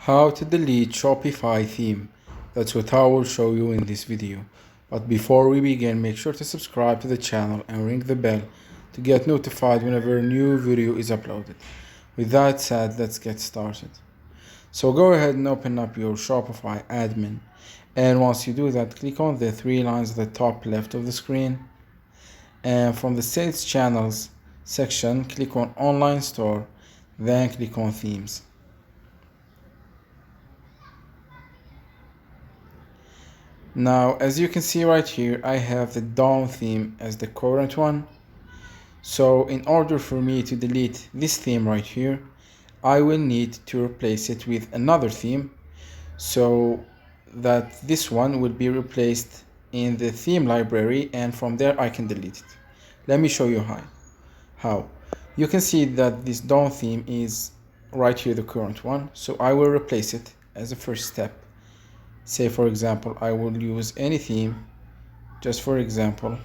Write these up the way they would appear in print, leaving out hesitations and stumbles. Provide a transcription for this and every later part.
How to delete Shopify theme. That's what I will show you in this video. But before we begin, make sure to subscribe to the channel and ring the bell to get notified whenever a new video is uploaded. With that said, let's get started. So go ahead and open up your Shopify admin, and once you do that, click on the three lines at the top left of the screen, and from the sales channels section, click on online store, then click on themes. Now, as you can see right here, I have the Dawn theme as the current one. So in order for me to delete this theme right here, I will need to replace it with another theme so that this one will be replaced in the theme library, and from there I can delete it. Let me show you how. You can see that this Dawn theme is right here, the current one. So I will replace it as a first step. Say for example, I will use any theme. Just for example,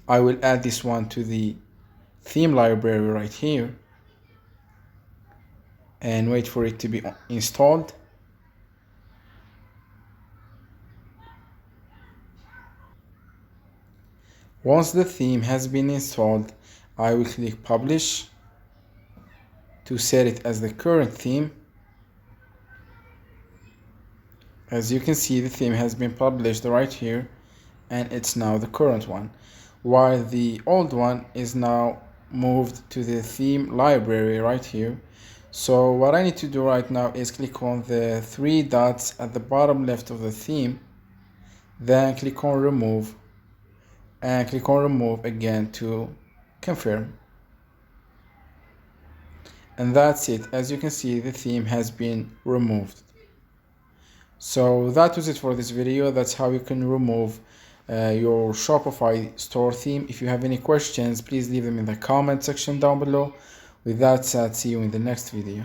I will add this one to the theme library right here and wait for it to be installed. Once the theme has been installed, I will click publish to set it as the current theme. As you can see, the theme has been published right here, and it's now the current one, while the old one is now moved to the theme library right here. So what I need to do right now is click on the three dots at the bottom left of the theme, then click on remove, and click on remove again to confirm. And that's it. As you can see, the theme has been removed. So that was it for this video. That's how you can remove your Shopify store theme. If you have any questions, please leave them in the comment section down below. With that said, see you in the next video.